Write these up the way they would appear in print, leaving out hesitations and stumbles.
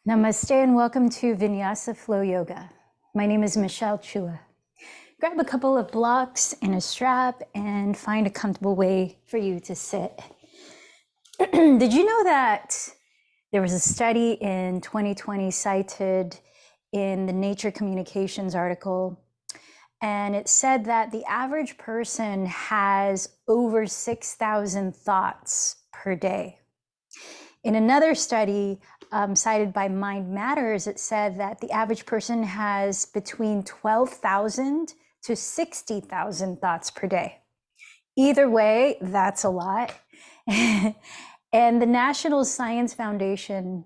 Namaste and welcome to Vinyasa Flow Yoga. My name is Michelle Chua. Grab a couple of blocks and a strap and find a comfortable way for you to sit. Did you know that there was a study in 2020 cited in the Nature Communications article, and it said that the average person has over 6,000 thoughts per day. In another study cited by Mind Matters, it said that the average person has between 12,000 to 60,000 thoughts per day. Either way, that's a lot. And the National Science Foundation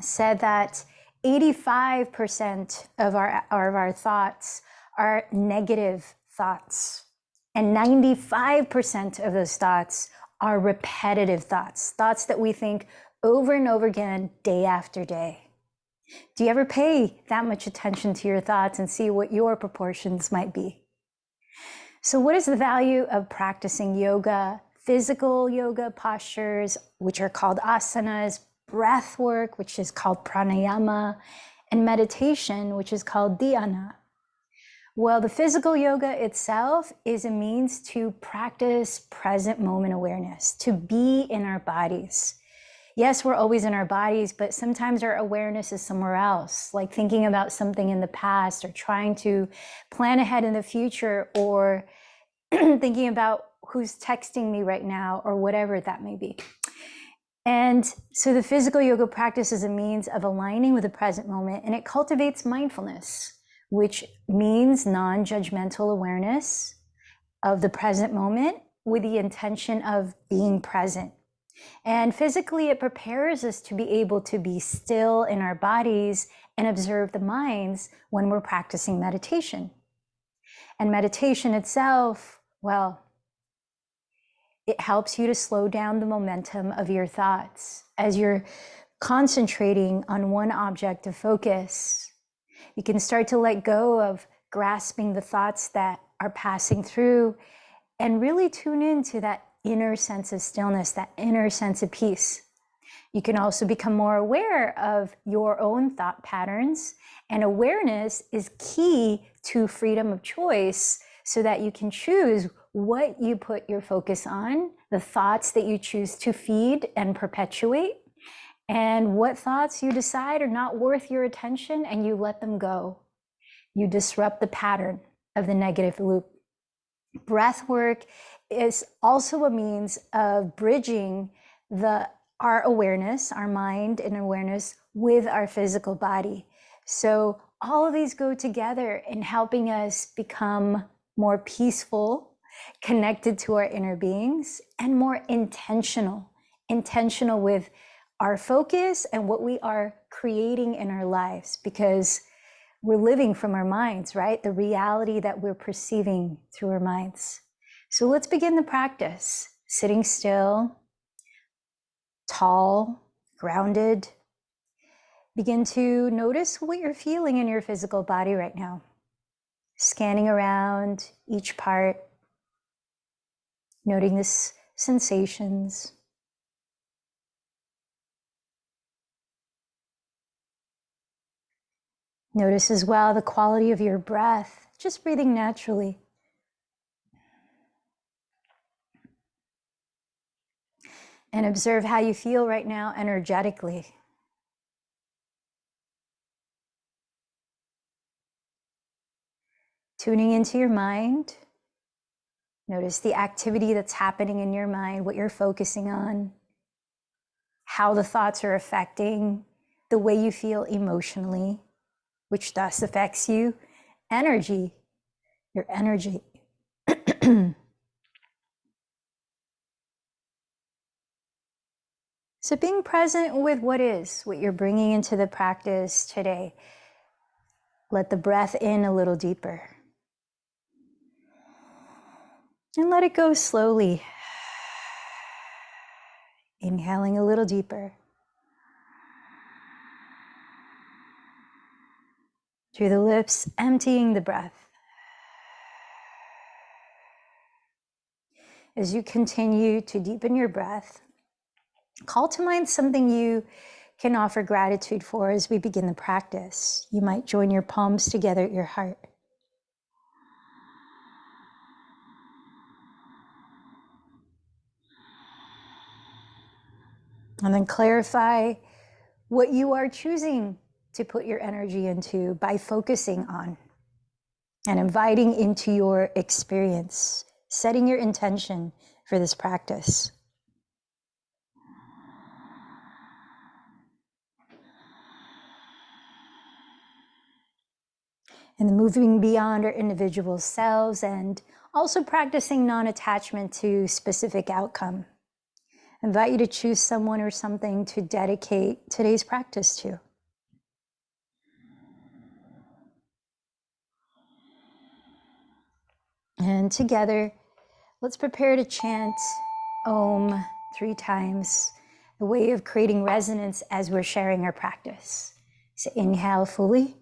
said that 85% of our thoughts are negative thoughts, and 95% of those thoughts are repetitive thoughts, thoughts that we think over and over again, day after day. Do you ever pay that much attention to your thoughts and see what your proportions might be? So what is the value of practicing yoga, physical yoga postures, which are called asanas, breath work, which is called pranayama, and meditation, which is called dhyana? Well, the physical yoga itself is a means to practice present moment awareness, to be in our bodies. Yes, we're always in our bodies, but sometimes our awareness is somewhere else, like thinking about something in the past or trying to plan ahead in the future, or thinking about who's texting me right now or whatever that may be. And so the physical yoga practice is a means of aligning with the present moment, and it cultivates mindfulness, which means non-judgmental awareness of the present moment with the intention of being present. And physically, it prepares us to be able to be still in our bodies and observe the minds when we're practicing meditation. And meditation itself, well, it helps you to slow down the momentum of your thoughts. As you're concentrating on one object of focus, you can start to let go of grasping the thoughts that are passing through and really tune into that inner sense of stillness, that inner sense of peace. You can also become more aware of your own thought patterns, and awareness is key to freedom of choice so that you can choose what you put your focus on, the thoughts that you choose to feed and perpetuate, and what thoughts you decide are not worth your attention and you let them go. You disrupt the pattern of the negative loop. Breath work is also a means of bridging our awareness, our mind and awareness, with our physical body. So all of these go together in helping us become more peaceful, connected to our inner beings, and more intentional with our focus and what we are creating in our lives, because we're living from our minds, right? The reality that we're perceiving through our minds. So let's begin the practice. Sitting still, tall, grounded. Begin to notice what you're feeling in your physical body right now. Scanning around each part, noting the sensations. Notice as well the quality of your breath, just breathing naturally. And observe how you feel right now energetically. Tuning into your mind. Notice the activity that's happening in your mind, what you're focusing on, how the thoughts are affecting the way you feel emotionally, which thus affects your energy. So being present with what you're bringing into the practice today. Let the breath in a little deeper. And let it go slowly. Inhaling a little deeper. Through the lips, emptying the breath. As you continue to deepen your breath, call to mind something you can offer gratitude for as we begin the practice. You might join your palms together at your heart. And then clarify what you are choosing to put your energy into by focusing on and inviting into your experience, setting your intention for this practice. And moving beyond our individual selves and also practicing non-attachment to specific outcome. I invite you to choose someone or something to dedicate today's practice to. And together, let's prepare to chant Om 3 times, a way of creating resonance as we're sharing our practice. So inhale fully.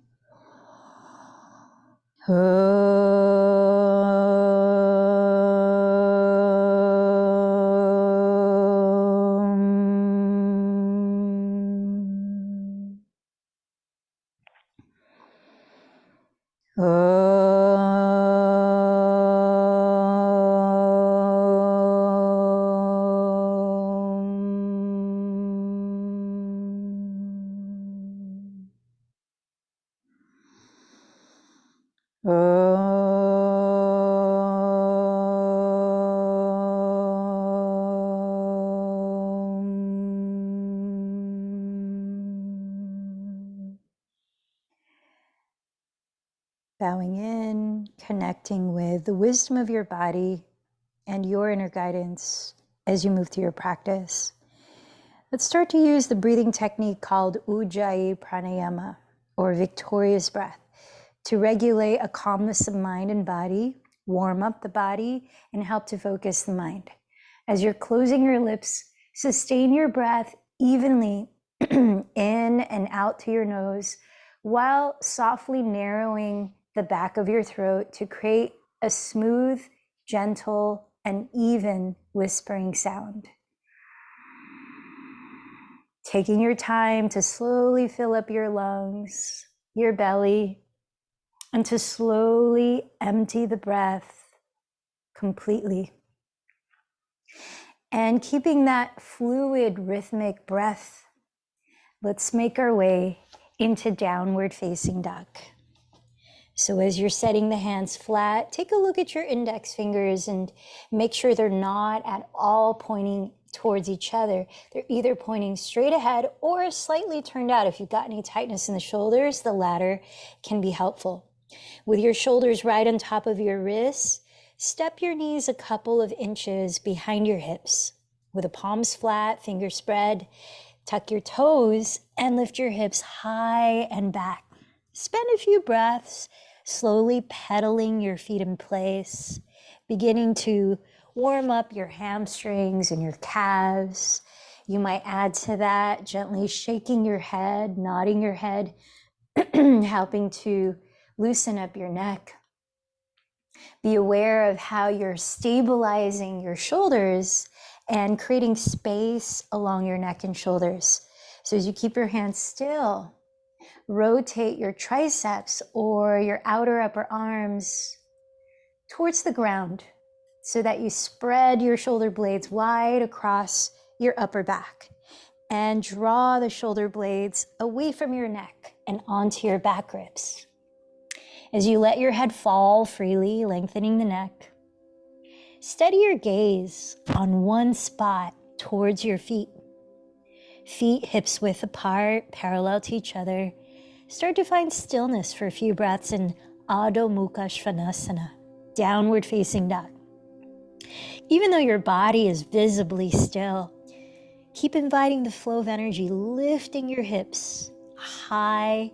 Bowing in, connecting with the wisdom of your body and your inner guidance as you move through your practice. Let's start to use the breathing technique called Ujjayi Pranayama, or victorious breath, to regulate a calmness of mind and body, warm up the body, and help to focus the mind. As you're closing your lips, sustain your breath evenly in and out to your nose, while softly narrowing the back of your throat to create a smooth, gentle, and even whispering sound. Taking your time to slowly fill up your lungs, your belly, and to slowly empty the breath completely. And keeping that fluid, rhythmic breath, let's make our way into downward facing dog. So as you're setting the hands flat, take a look at your index fingers and make sure they're not at all pointing towards each other. They're either pointing straight ahead or slightly turned out. If you've got any tightness in the shoulders, the latter can be helpful. With your shoulders right on top of your wrists, step your knees a couple of inches behind your hips. With the palms flat, fingers spread, tuck your toes and lift your hips high and back. Spend a few breaths slowly pedaling your feet in place, beginning to warm up your hamstrings and your calves. You might add to that gently shaking your head, nodding your head, helping to loosen up your neck. Be aware of how you're stabilizing your shoulders and creating space along your neck and shoulders. So as you keep your hands still, rotate your triceps or your outer upper arms towards the ground so that you spread your shoulder blades wide across your upper back and draw the shoulder blades away from your neck and onto your back ribs. As you let your head fall freely, lengthening the neck, steady your gaze on one spot towards your feet. Feet hips width apart, parallel to each other. Start to find stillness for a few breaths in Adho Mukha Svanasana, downward facing dog. Even though your body is visibly still, keep inviting the flow of energy, lifting your hips high,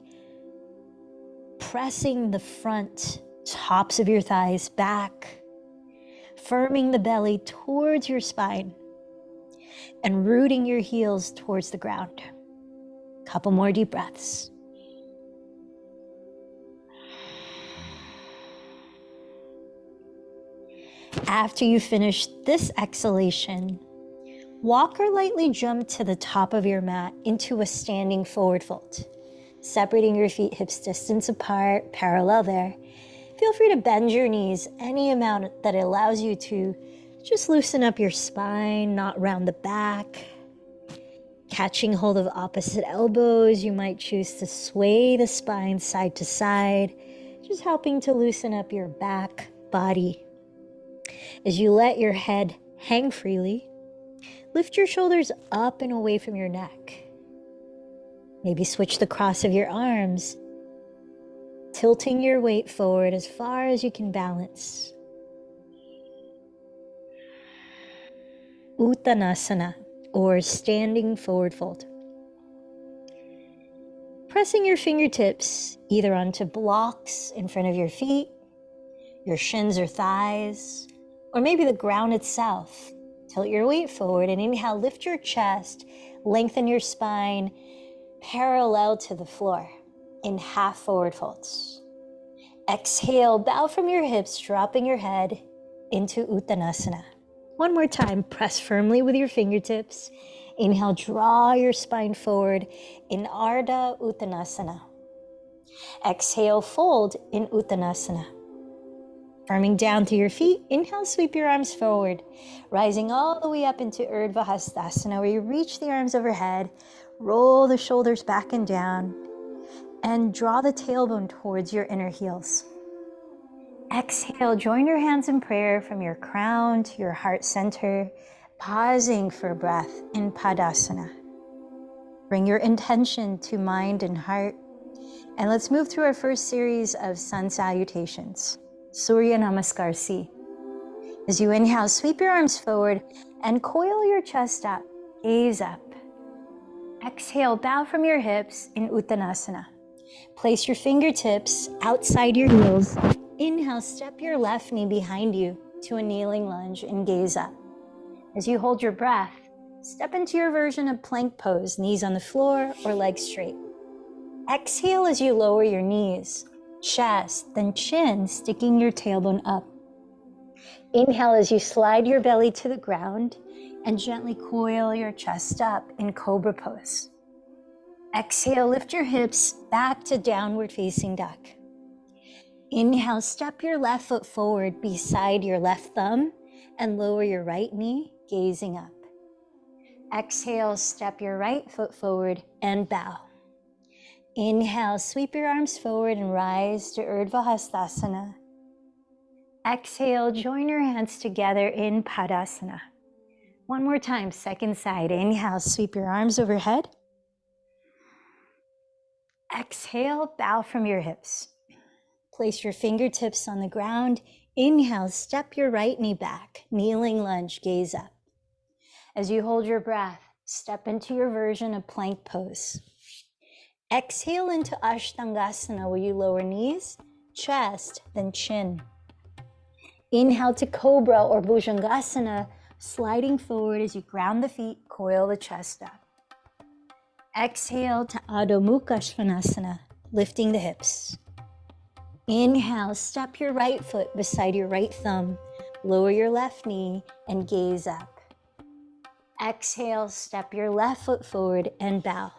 pressing the front tops of your thighs back, firming the belly towards your spine, and rooting your heels towards the ground. Couple more deep breaths. After you finish this exhalation, Walk or lightly jump to the top of your mat into a standing forward fold. Separating your feet hips distance apart, parallel there. Feel free to bend your knees any amount that allows you to just loosen up your spine, not round the back. Catching hold of opposite elbows, you might choose to sway the spine side to side, just helping to loosen up your back, body. As you let your head hang freely, lift your shoulders up and away from your neck. Maybe switch the cross of your arms, tilting your weight forward as far as you can balance. Uttanasana, or standing forward fold. Pressing your fingertips either onto blocks in front of your feet, your shins or thighs, or maybe the ground itself. Tilt your weight forward and inhale, lift your chest, lengthen your spine parallel to the floor in half forward folds. Exhale, bow from your hips, dropping your head into Uttanasana. One more time, press firmly with your fingertips. Inhale, draw your spine forward in Ardha Uttanasana. Exhale, fold in Uttanasana. Firming down through your feet, inhale, sweep your arms forward, rising all the way up into Urdhva Hastasana, where you reach the arms overhead, roll the shoulders back and down, and draw the tailbone towards your inner heels. Exhale, join your hands in prayer from your crown to your heart center, pausing for breath in Padasana. Bring your intention to mind and heart, and let's move through our first series of sun salutations. Surya Namaskar C. As you inhale, sweep your arms forward and coil your chest up, gaze up. Exhale, bow from your hips in Uttanasana. Place your fingertips outside your heels. Inhale, step your left knee behind you to a kneeling lunge and gaze up. As you hold your breath, step into your version of plank pose, knees on the floor or legs straight. Exhale as you lower your knees, chest, then chin, sticking your tailbone up. Inhale as you slide your belly to the ground and gently coil your chest up in cobra pose. Exhale, lift your hips back to downward facing dog. Inhale, step your left foot forward beside your left thumb and lower your right knee, gazing up. Exhale, step your right foot forward and bow. Inhale, sweep your arms forward and rise to Urdhva Hastasana. Exhale, join your hands together in Padasana. One more time, second side. Inhale, sweep your arms overhead. Exhale, bow from your hips. Place your fingertips on the ground. Inhale, step your right knee back, kneeling lunge, gaze up. As you hold your breath, step into your version of plank pose. Exhale into Ashtangasana, where you lower knees, chest, then chin. Inhale to Cobra or Bhujangasana, sliding forward as you ground the feet, coil the chest up. Exhale to Adho Mukha Svanasana, lifting the hips. Inhale, step your right foot beside your right thumb, lower your left knee and gaze up. Exhale, step your left foot forward and bow.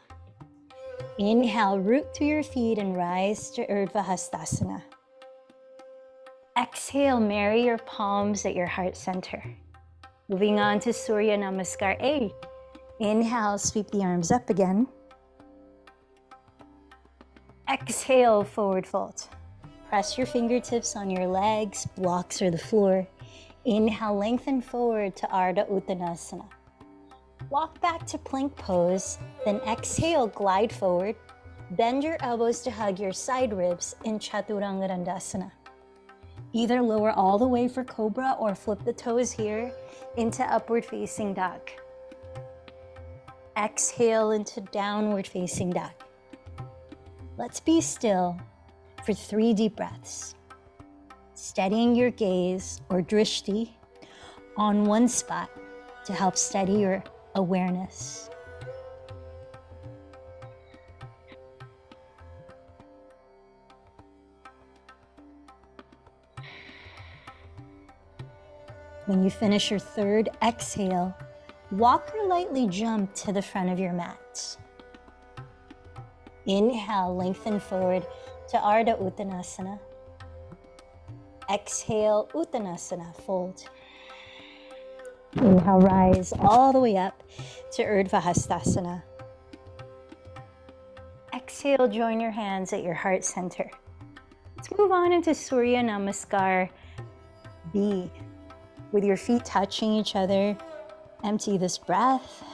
Inhale, root through your feet and rise to Urdhva Hastasana. Exhale, marry your palms at your heart center. Moving on to Surya Namaskar A. Inhale, sweep the arms up again. Exhale, forward fold. Press your fingertips on your legs, blocks, or the floor. Inhale, lengthen forward to Ardha Uttanasana. Walk back to plank pose, then exhale, glide forward. Bend your elbows to hug your side ribs in Chaturanga Dandasana. Either lower all the way for Cobra or flip the toes here into upward facing dog. Exhale into downward facing dog. Let's be still for 3 deep breaths. Steadying your gaze or drishti on one spot to help steady your awareness. When you finish your third exhale, walk or lightly jump to the front of your mat. Inhale, lengthen forward to Ardha Uttanasana. Exhale, Uttanasana, fold. Inhale, rise all the way up to Urdhva Hastasana. Exhale, join your hands at your heart center. Let's move on into Surya Namaskar B. With your feet touching each other, empty this breath.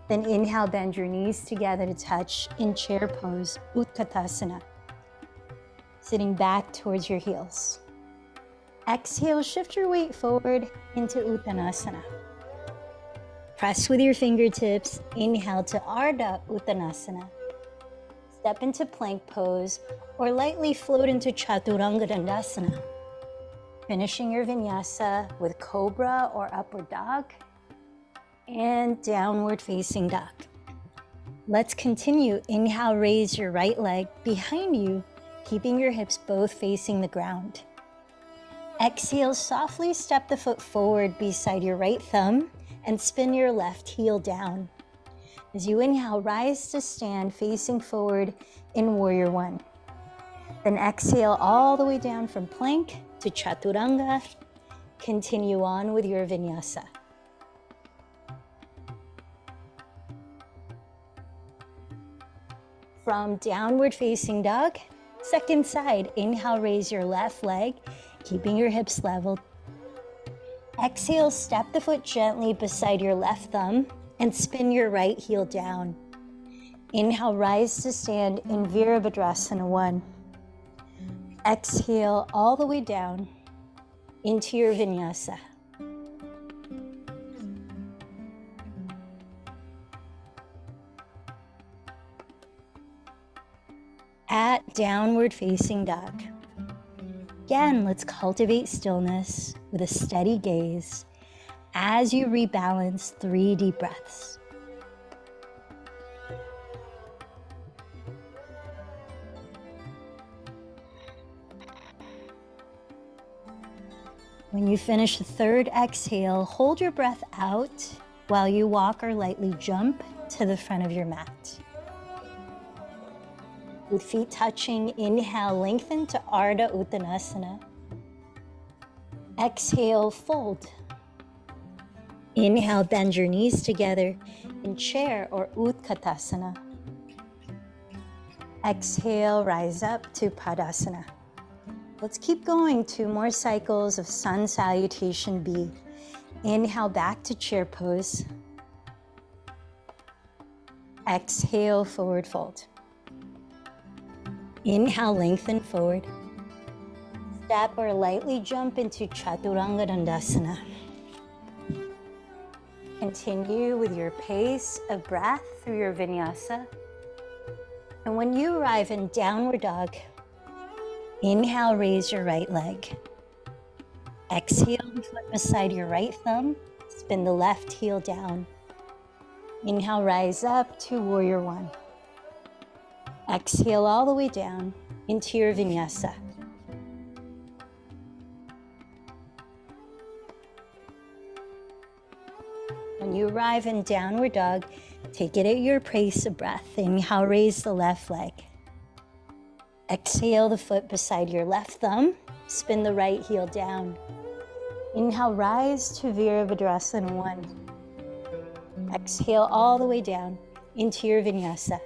Then inhale, bend your knees together to touch in chair pose, Utkatasana. Sitting back towards your heels. Exhale, shift your weight forward into Uttanasana. Press with your fingertips, inhale to Ardha Uttanasana. Step into plank pose or lightly float into Chaturanga Dandasana. Finishing your vinyasa with cobra or upward dog and downward facing dog. Let's continue. Inhale, raise your right leg behind you, keeping your hips both facing the ground. Exhale, softly step the foot forward beside your right thumb and spin your left heel down. As you inhale, rise to stand facing forward in Warrior One. Then exhale all the way down from plank to Chaturanga. Continue on with your vinyasa. From downward facing dog, second side, inhale, raise your left leg, keeping your hips level. Exhale, step the foot gently beside your left thumb and spin your right heel down. Inhale, rise to stand in Virabhadrasana 1. Exhale all the way down into your vinyasa. At downward facing dog. Again, let's cultivate stillness with a steady gaze as you rebalance 3 deep breaths. When you finish the third exhale, hold your breath out while you walk or lightly jump to the front of your mat. With feet touching, inhale, lengthen to Ardha Uttanasana. Exhale, fold. Inhale, bend your knees together in chair or Utkatasana. Exhale, rise up to Padasana. Let's keep going. 2 more cycles of Sun Salutation B. Inhale, back to chair pose. Exhale, forward fold. Inhale, lengthen forward. Step or lightly jump into Chaturanga Dandasana. Continue with your pace of breath through your vinyasa. And when you arrive in downward dog, inhale, raise your right leg. Exhale, the foot beside your right thumb. Spin the left heel down. Inhale, rise up to Warrior One. Exhale all the way down into your vinyasa. When you arrive in downward dog, take it at your pace of breath. Inhale, raise the left leg. Exhale, the foot beside your left thumb. Spin the right heel down. Inhale, rise to Virabhadrasana 1. Exhale all the way down into your vinyasa.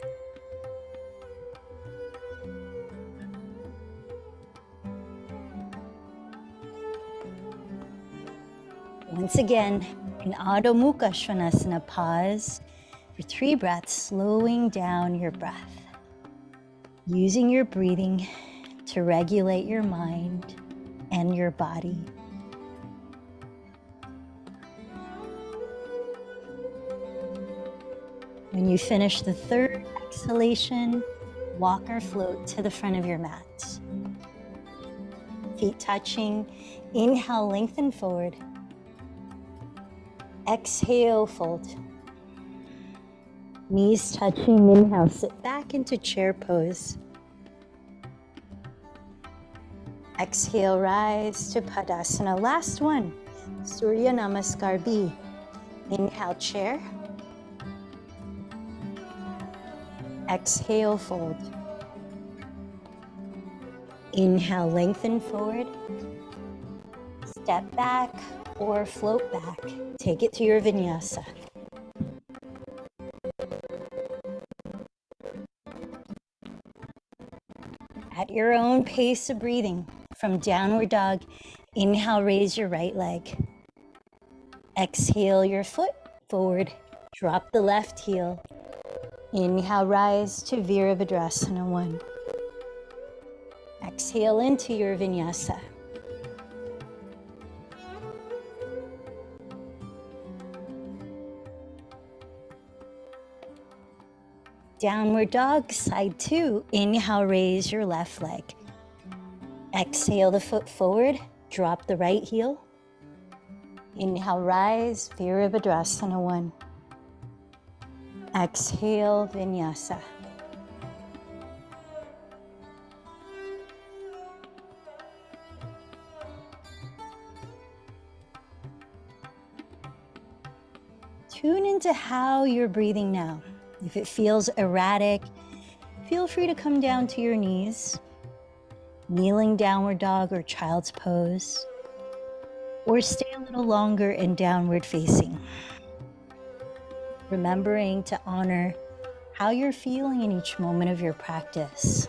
Once again, in Adho Mukha Svanasana, pause for 3 breaths, slowing down your breath. Using your breathing to regulate your mind and your body. When you finish the 3rd exhalation, walk or float to the front of your mat. Feet touching, inhale, lengthen forward. Exhale, fold. Knees touching, inhale, sit back into chair pose. Exhale, rise to Padasana. Last one, Surya Namaskar B. Inhale, chair. Exhale, fold. Inhale, lengthen forward. Step back or float back. Take it to your vinyasa. At your own pace of breathing, from downward dog, inhale, raise your right leg. Exhale your foot forward, drop the left heel. Inhale, rise to Virabhadrasana 1. Exhale into your vinyasa. Downward dog, side 2. Inhale, raise your left leg. Exhale the foot forward, drop the right heel. Inhale, rise, Virabhadrasana 1. Exhale, vinyasa. Tune into how you're breathing now. If it feels erratic, feel free to come down to your knees, kneeling downward dog or child's pose, or stay a little longer in downward facing. Remembering to honor how you're feeling in each moment of your practice.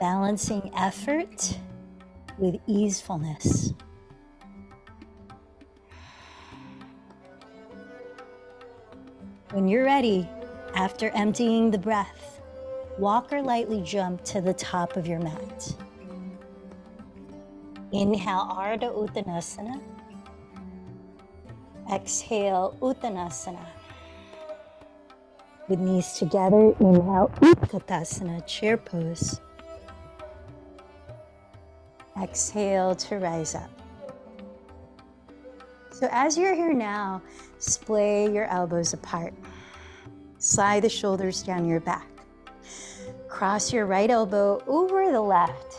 Balancing effort with easefulness. When you're ready, after emptying the breath, walk or lightly jump to the top of your mat. Inhale, Ardha Uttanasana. Exhale, Uttanasana. With knees together, inhale, Utkatasana, chair pose. Exhale to rise up. So as you're here now, splay your elbows apart. Slide the shoulders down your back. Cross your right elbow over the left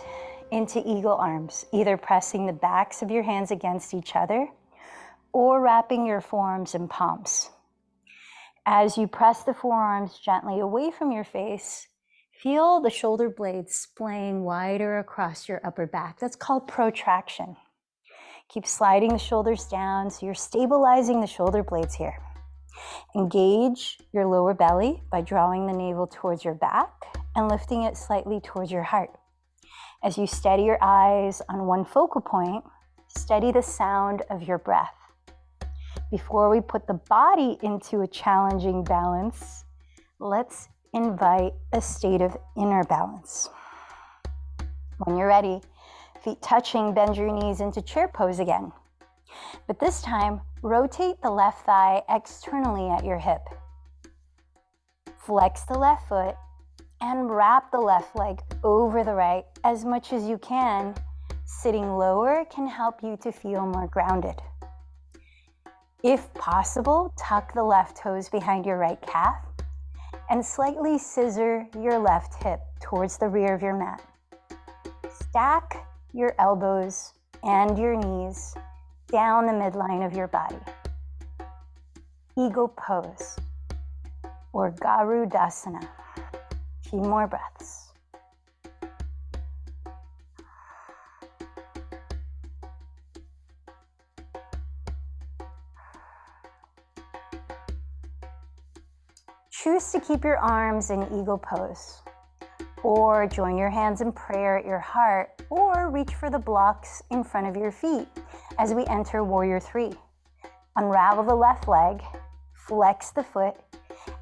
into eagle arms, either pressing the backs of your hands against each other or wrapping your forearms in palms. As you press the forearms gently away from your face, feel the shoulder blades splaying wider across your upper back. That's called protraction. Keep sliding the shoulders down so you're stabilizing the shoulder blades here. Engage your lower belly by drawing the navel towards your back and lifting it slightly towards your heart. As you steady your eyes on one focal point, steady the sound of your breath. Before we put the body into a challenging balance, let's invite a state of inner balance. When you're ready, feet touching, bend your knees into chair pose again. But this time, rotate the left thigh externally at your hip. Flex the left foot and wrap the left leg over the right as much as you can. Sitting lower can help you to feel more grounded. If possible, tuck the left toes behind your right calf and slightly scissor your left hip towards the rear of your mat. Stack your elbows and your knees down the midline of your body. Eagle pose or Garudasana. Few more breaths. Choose to keep your arms in eagle pose, or join your hands in prayer at your heart, or reach for the blocks in front of your feet as we enter Warrior 3. Unravel the left leg, flex the foot,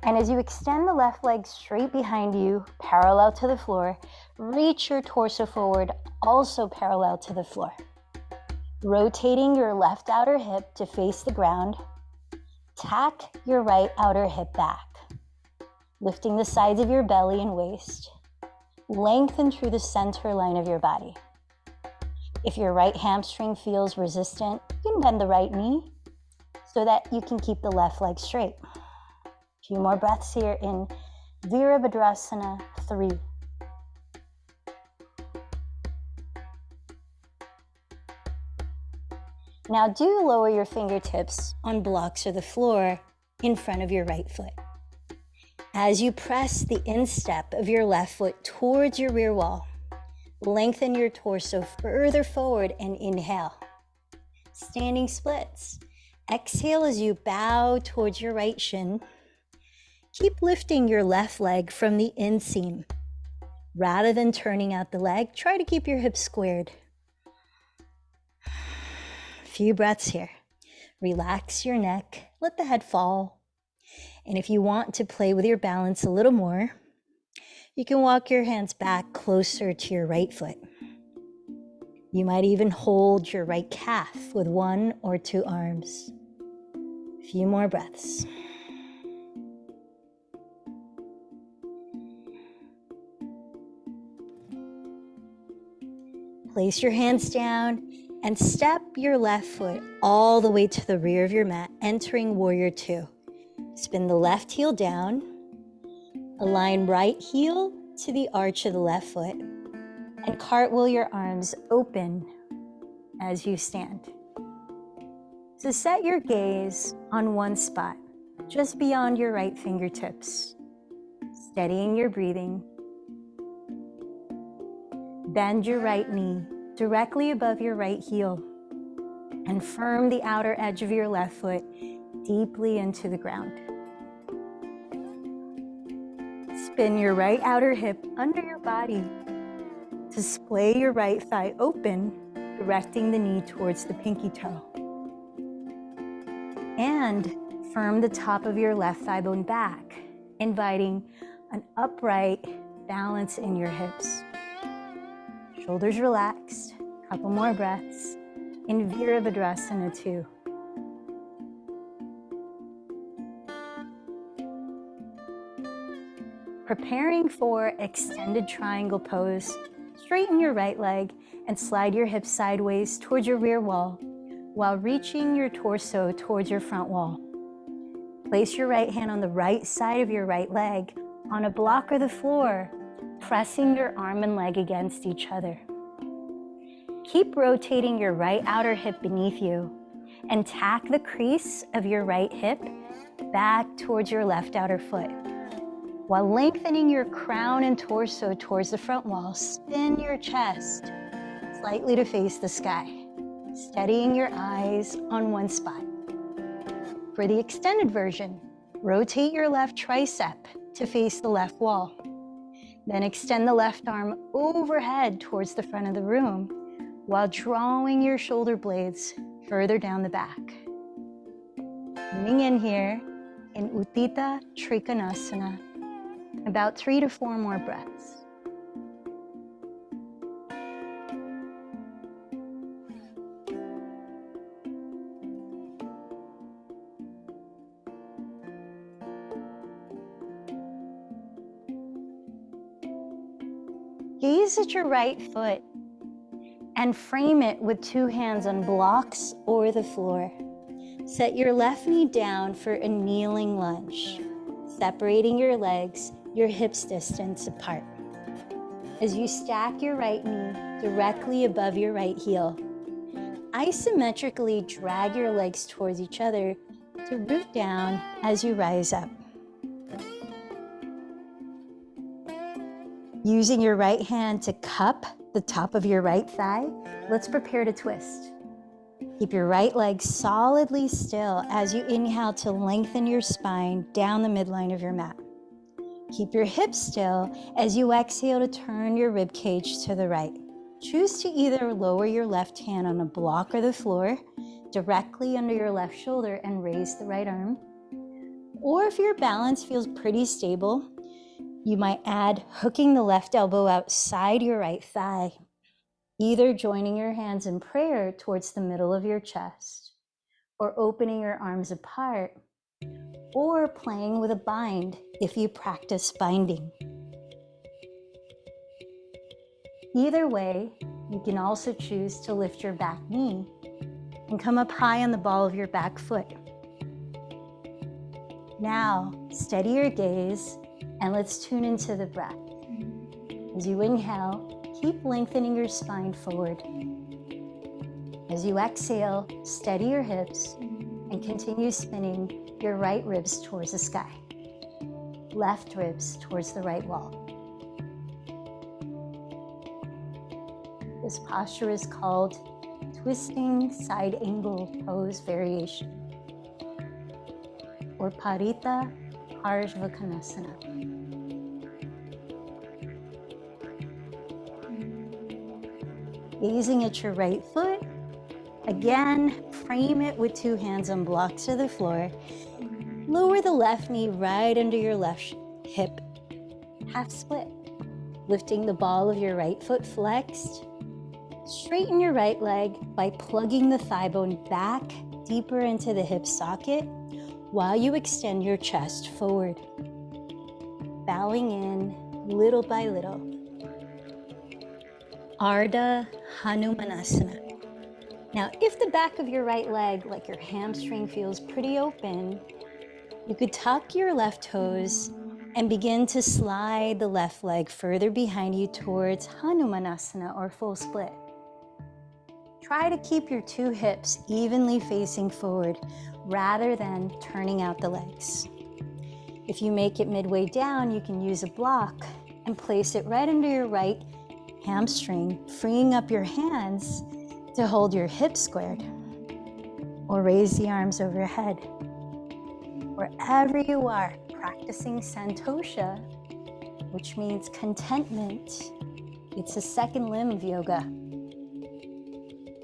and as you extend the left leg straight behind you, parallel to the floor, reach your torso forward, also parallel to the floor. Rotating your left outer hip to face the ground, tack your right outer hip back. Lifting the sides of your belly and waist, lengthen through the center line of your body. If your right hamstring feels resistant, you can bend the right knee so that you can keep the left leg straight. A few more breaths here in Virabhadrasana 3. Now do lower your fingertips on blocks or the floor in front of your right foot. As you press the instep of your left foot towards your rear wall, lengthen your torso further forward and inhale. Standing splits. Exhale as you bow towards your right shin. Keep lifting your left leg from the inseam. Rather than turning out the leg, try to keep your hips squared. A few breaths here. Relax your neck, let the head fall. And if you want to play with your balance a little more, you can walk your hands back closer to your right foot. You might even hold your right calf with 1 or 2 arms. A few more breaths. Place your hands down and step your left foot all the way to the rear of your mat, entering Warrior 2. Spin the left heel down, align right heel to the arch of the left foot, and cartwheel your arms open as you stand. So set your gaze on one spot, just beyond your right fingertips, steadying your breathing. Bend your right knee directly above your right heel and firm the outer edge of your left foot deeply into the ground. Spin your right outer hip under your body to splay your right thigh open, directing the knee towards the pinky toe. And firm the top of your left thigh bone back, inviting an upright balance in your hips. Shoulders relaxed, couple more breaths in Virabhadrasana 2. Preparing for extended triangle pose, straighten your right leg and slide your hips sideways towards your rear wall while reaching your torso towards your front wall. Place your right hand on the right side of your right leg on a block or the floor, pressing your arm and leg against each other. Keep rotating your right outer hip beneath you and tack the crease of your right hip back towards your left outer foot. While lengthening your crown and torso towards the front wall, spin your chest slightly to face the sky, steadying your eyes on one spot. For the extended version, rotate your left tricep to face the left wall. Then extend the left arm overhead towards the front of the room while drawing your shoulder blades further down the back. Tuning in here in Utthita Trikonasana, about 3 to 4 more breaths. Gaze at your right foot and frame it with 2 hands on blocks or the floor. Set your left knee down for a kneeling lunge, separating your legs, your hips distance apart. As you stack your right knee directly above your right heel, isometrically drag your legs towards each other to root down as you rise up. Using your right hand to cup the top of your right thigh, let's prepare to twist. Keep your right leg solidly still as you inhale to lengthen your spine down the midline of your mat. Keep your hips still as you exhale to turn your rib cage to the right. Choose to either lower your left hand on a block or the floor, directly under your left shoulder and raise the right arm. Or if your balance feels pretty stable, you might add hooking the left elbow outside your right thigh, either joining your hands in prayer towards the middle of your chest, or opening your arms apart, or playing with a bind if you practice binding. Either way, you can also choose to lift your back knee and come up high on the ball of your back foot. Now, steady your gaze and let's tune into the breath. As you inhale, keep lengthening your spine forward. As you exhale, steady your hips and continue spinning your right ribs towards the sky. Left ribs towards the right wall. This posture is called twisting side angle pose variation, or Parita Parsvakonasana. Gazing at your right foot, again, frame it with two hands on blocks of the floor. Lower the left knee right under your left hip, half split. Lifting the ball of your right foot flexed. Straighten your right leg by plugging the thigh bone back deeper into the hip socket while you extend your chest forward. Bowing in little by little. Ardha Hanumanasana. Now, if the back of your right leg, like your hamstring, feels pretty open, you could tuck your left toes and begin to slide the left leg further behind you towards Hanumanasana, or full split. Try to keep your two hips evenly facing forward rather than turning out the legs. If you make it midway down, you can use a block and place it right under your right hamstring, freeing up your hands to hold your hips squared, or raise the arms overhead. Wherever you are, practicing Santosha, which means contentment. It's a second limb of yoga.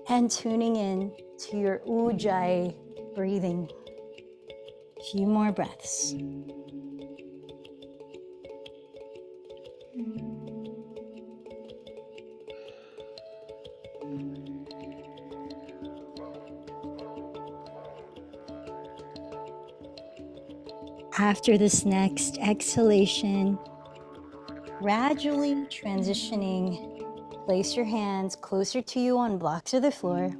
And tuning in to your Ujjayi breathing. A few more breaths. After this next exhalation, gradually transitioning, place your hands closer to you on blocks of the floor.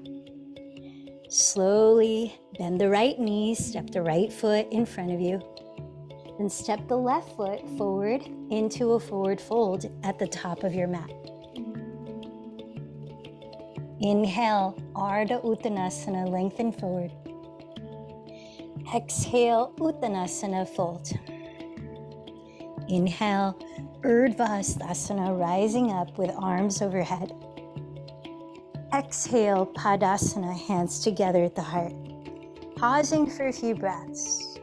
Slowly bend the right knee, step the right foot in front of you. Then step the left foot forward into a forward fold at the top of your mat. Inhale, Ardha Uttanasana, lengthen forward. Exhale, Uttanasana, fold. Inhale, Urdhva Hastasana, rising up with arms overhead. Exhale, Padasana, hands together at the heart. Pausing for a few breaths.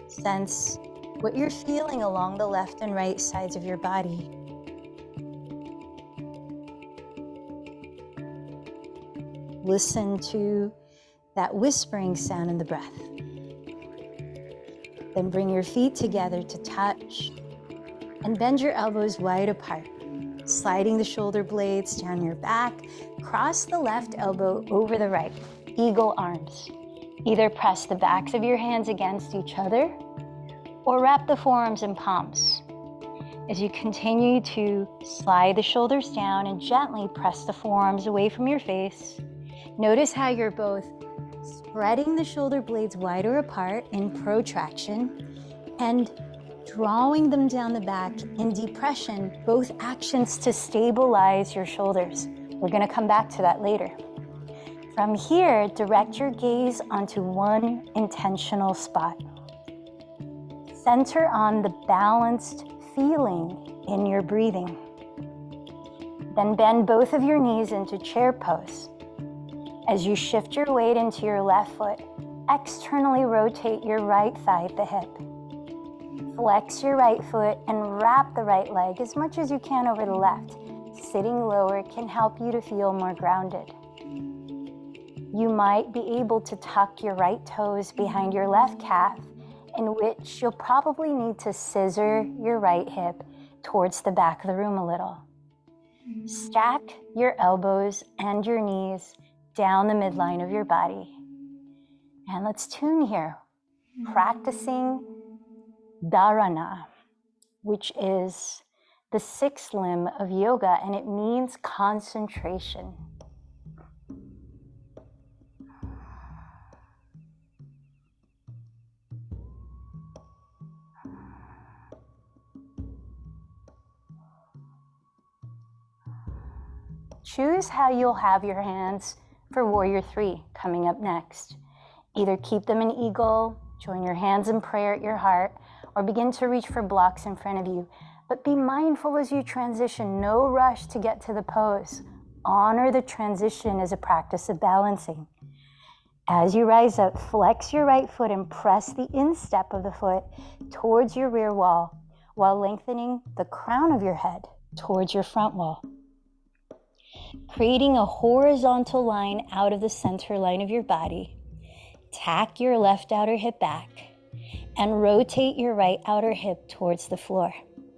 Sense what you're feeling along the left and right sides of your body. Listen to that whispering sound in the breath. Then bring your feet together to touch and bend your elbows wide apart, sliding the shoulder blades down your back. Cross the left elbow over the right, eagle arms. Either press the backs of your hands against each other or wrap the forearms in palms. As you continue to slide the shoulders down and gently press the forearms away from your face, notice how you're both spreading the shoulder blades wider apart in protraction and drawing them down the back in depression, both actions to stabilize your shoulders. We're going to come back to that later. From here, direct your gaze onto one intentional spot. Center on the balanced feeling in your breathing. Then bend both of your knees into chair pose. As you shift your weight into your left foot, externally rotate your right thigh at the hip. Flex your right foot and wrap the right leg as much as you can over the left. Sitting lower can help you to feel more grounded. You might be able to tuck your right toes behind your left calf, in which you'll probably need to scissor your right hip towards the back of the room a little. Stack your elbows and your knees down the midline of your body. And let's tune here, practicing Dharana, which is the sixth limb of yoga, and it means concentration. Choose how you'll have your hands for warrior three coming up next. Either keep them in eagle, join your hands in prayer at your heart, or begin to reach for blocks in front of you. But be mindful as you transition, no rush to get to the pose. Honor the transition as a practice of balancing. As you rise up, flex your right foot and press the instep of the foot towards your rear wall while lengthening the crown of your head towards your front wall. Creating a horizontal line out of the center line of your body. Tack your left outer hip back and rotate your right outer hip towards the floor,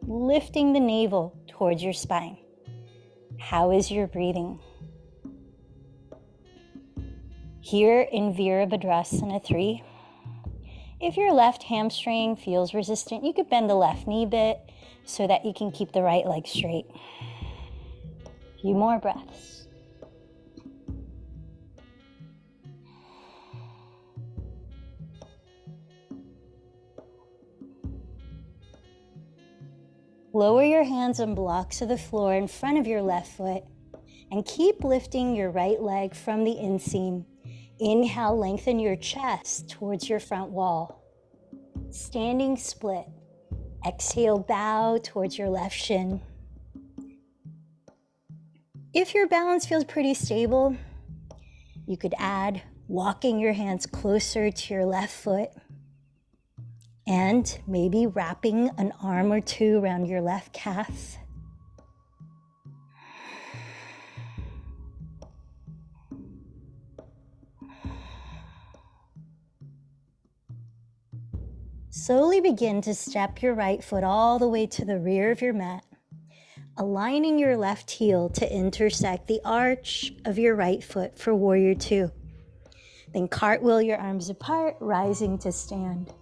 lifting the navel towards your spine. How is your breathing? Here in Virabhadrasana 3, if your left hamstring feels resistant, you could bend the left knee a bit so that you can keep the right leg straight. A few more breaths. Lower your hands on blocks of the floor in front of your left foot and keep lifting your right leg from the inseam. Inhale, lengthen your chest towards your front wall. Standing split. Exhale, bow towards your left shin. If your balance feels pretty stable, you could add walking your hands closer to your left foot and maybe wrapping an arm or two around your left calf. Slowly begin to step your right foot all the way to the rear of your mat, aligning your left heel to intersect the arch of your right foot for warrior two. Then cartwheel your arms apart, rising to stand.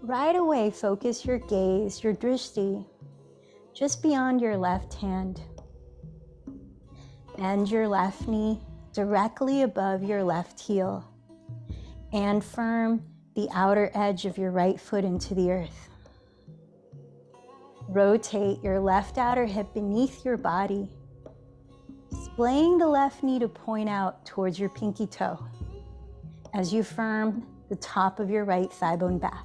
Right away, focus your gaze, your drishti, just beyond your left hand. Bend your left knee directly above your left heel and firm the outer edge of your right foot into the earth. Rotate your left outer hip beneath your body, splaying the left knee to point out towards your pinky toe as you firm the top of your right thigh bone back.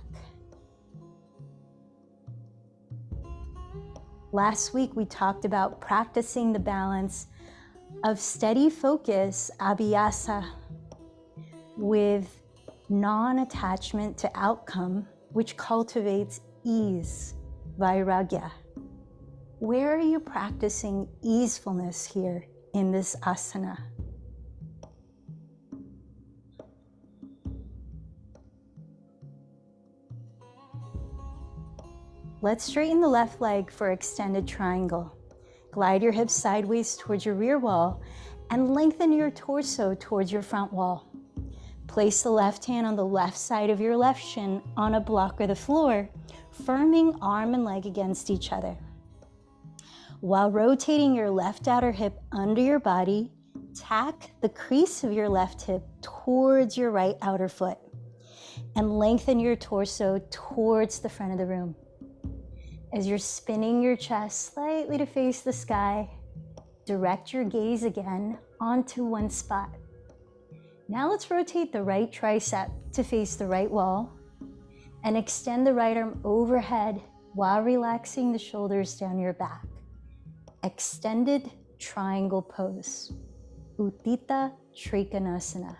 Last week we talked about practicing the balance of steady focus, abhyasa, with non-attachment to outcome, which cultivates ease, vairagya. Where are you practicing easefulness here in this asana? Let's straighten the left leg for extended triangle. Glide your hips sideways towards your rear wall and lengthen your torso towards your front wall. Place the left hand on the left side of your left shin on a block or the floor, firming arm and leg against each other. While rotating your left outer hip under your body, tack the crease of your left hip towards your right outer foot and lengthen your torso towards the front of the room. As you're spinning your chest slightly to face the sky, direct your gaze again onto one spot. Now let's rotate the right tricep to face the right wall and extend the right arm overhead while relaxing the shoulders down your back. Extended triangle pose, Utthita Trikonasana.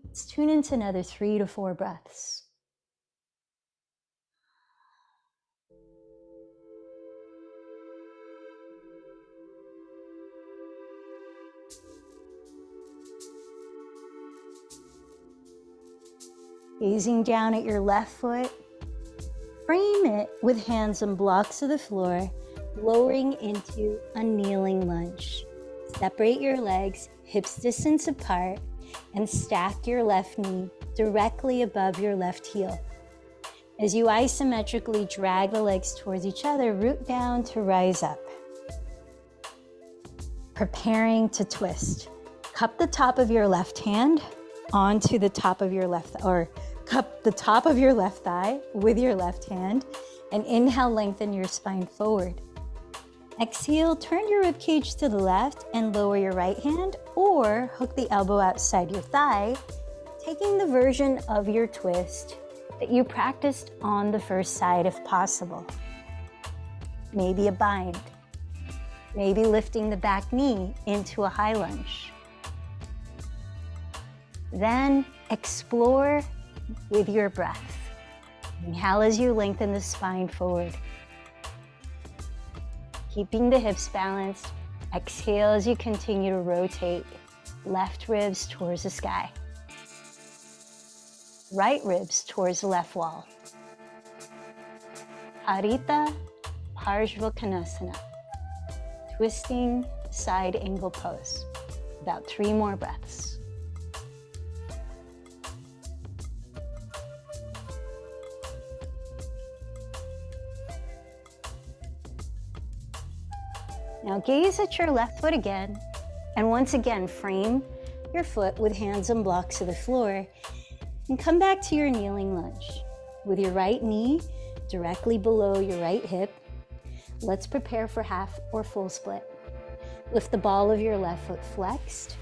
Let's tune into another 3 to 4 breaths. Gazing down at your left foot, frame it with hands on blocks of the floor, lowering into a kneeling lunge. Separate your legs, hips distance apart, and stack your left knee directly above your left heel. As you isometrically drag the legs towards each other, root down to rise up. Preparing to twist. Cup the top of your left hand onto the top of your left, or cup the top of your left thigh with your left hand, and inhale, lengthen your spine forward. Exhale, turn your rib cage to the left and lower your right hand, or hook the elbow outside your thigh, taking the version of your twist that you practiced on the first side if possible. Maybe a bind, maybe lifting the back knee into a high lunge. Then explore with your breath. Inhale as you lengthen the spine forward. Keeping the hips balanced, exhale as you continue to rotate left ribs towards the sky. Right ribs towards the left wall. Harita Parshvakonasana, twisting side angle pose. About 3 more breaths. Now gaze at your left foot again, and once again frame your foot with hands on blocks of the floor, and come back to your kneeling lunge. With your right knee directly below your right hip, let's prepare for half or full split. Lift the ball of your left foot flexed.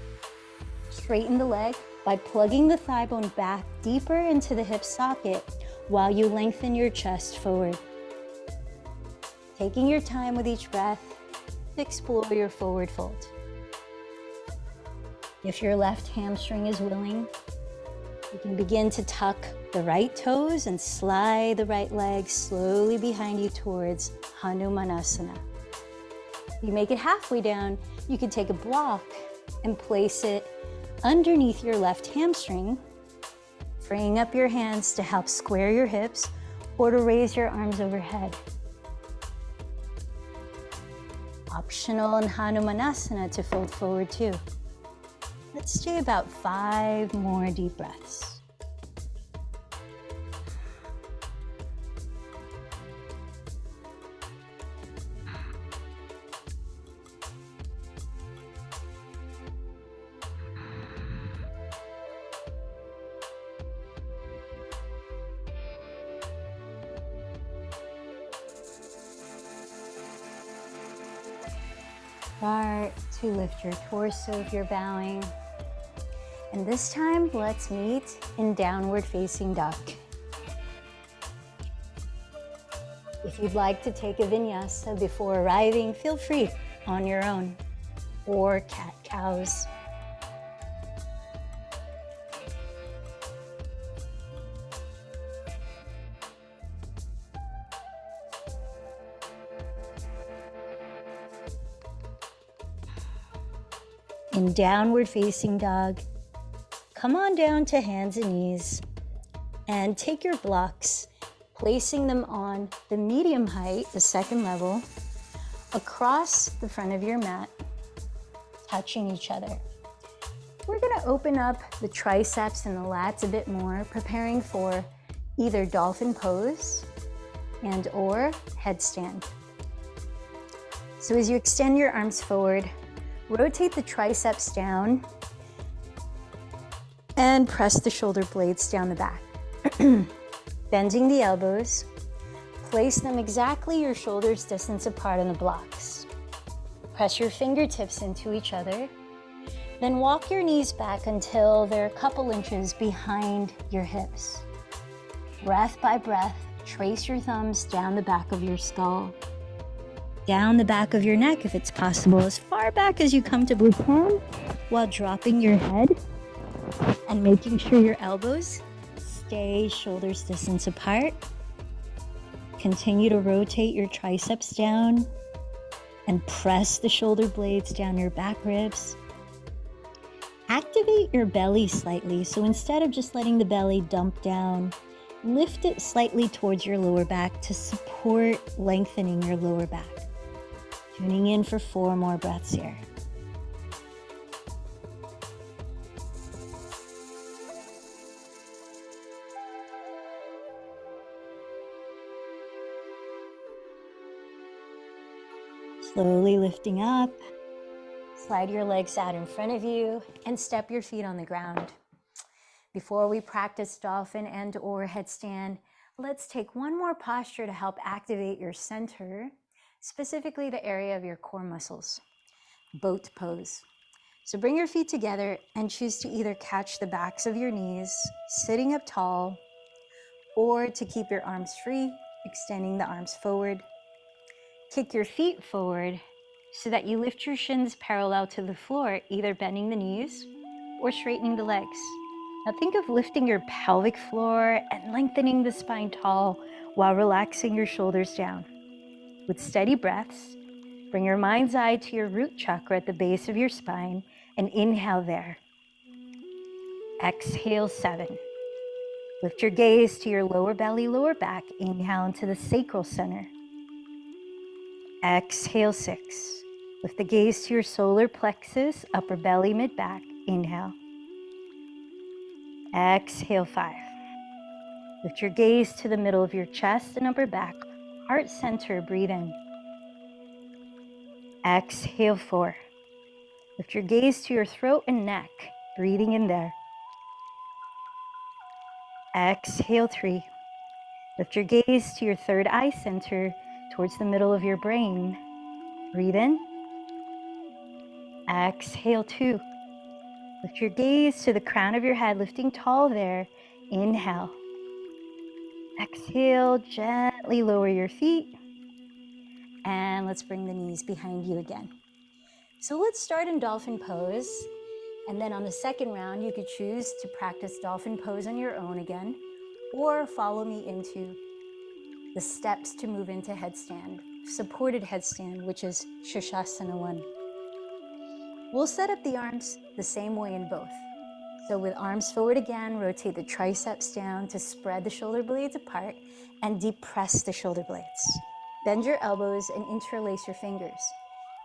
Straighten the leg by plugging the thigh bone back deeper into the hip socket while you lengthen your chest forward. Taking your time with each breath, explore your forward fold. If your left hamstring is willing, you can begin to tuck the right toes and slide the right leg slowly behind you towards Hanumanasana. If you make it halfway down, you can take a block and place it underneath your left hamstring, freeing up your hands to help square your hips or to raise your arms overhead. Optional in Hanumanasana to fold forward too. Let's do about 5 more deep breaths. Start to lift your torso if you're bowing. And this time, let's meet in downward facing dog. If you'd like to take a vinyasa before arriving, feel free on your own, or cat-cows. In downward facing dog, come on down to hands and knees and take your blocks, placing them on the medium height, the second level, across the front of your mat, touching each other. We're gonna open up the triceps and the lats a bit more, preparing for either dolphin pose and or headstand. So as you extend your arms forward, rotate the triceps down and press the shoulder blades down the back. Bending the elbows, place them exactly your shoulders distance apart on the blocks. Press your fingertips into each other, then walk your knees back until they're a couple inches behind your hips. Breath by breath, trace your thumbs down the back of your skull, down the back of your neck if it's possible, as far back as you comfortably can, while dropping your head and making sure your elbows stay shoulders distance apart. Continue to rotate your triceps down and press the shoulder blades down your back ribs. Activate your belly slightly, so instead of just letting the belly dump down, lift it slightly towards your lower back to support lengthening your lower back. Tuning in for 4 more breaths here. Slowly lifting up, slide your legs out in front of you and step your feet on the ground. Before we practice dolphin and or headstand, let's take one more posture to help activate your center. specifically the area of your core muscles. Boat pose. So bring your feet together and choose to either catch the backs of your knees, sitting up tall, or to keep your arms free, extending the arms forward. Kick your feet forward so that you lift your shins parallel to the floor, either bending the knees or straightening the legs. Now think of lifting your pelvic floor and lengthening the spine tall while relaxing your shoulders down. With steady breaths, bring your mind's eye to your root chakra at the base of your spine and inhale there. Exhale 7. Lift your gaze to your lower belly, lower back. Inhale into the sacral center. Exhale 6. Lift the gaze to your solar plexus, upper belly, mid back. Inhale. Exhale 5. Lift your gaze to the middle of your chest and upper back, heart center. Breathe in. Exhale 4. Lift your gaze to your throat and neck, breathing in there. Exhale 3. Lift your gaze to your third eye center towards the middle of your brain. Breathe in. Exhale 2. Lift your gaze to the crown of your head, lifting tall there. Inhale. Exhale, gently lower your feet. And let's bring the knees behind you again. So let's start in dolphin pose. And then on the second round, you could choose to practice dolphin pose on your own again, or follow me into the steps to move into headstand, supported headstand, which is Shashasana 1. We'll set up the arms the same way in both. So with arms forward again, rotate the triceps down to spread the shoulder blades apart and depress the shoulder blades. Bend your elbows and interlace your fingers.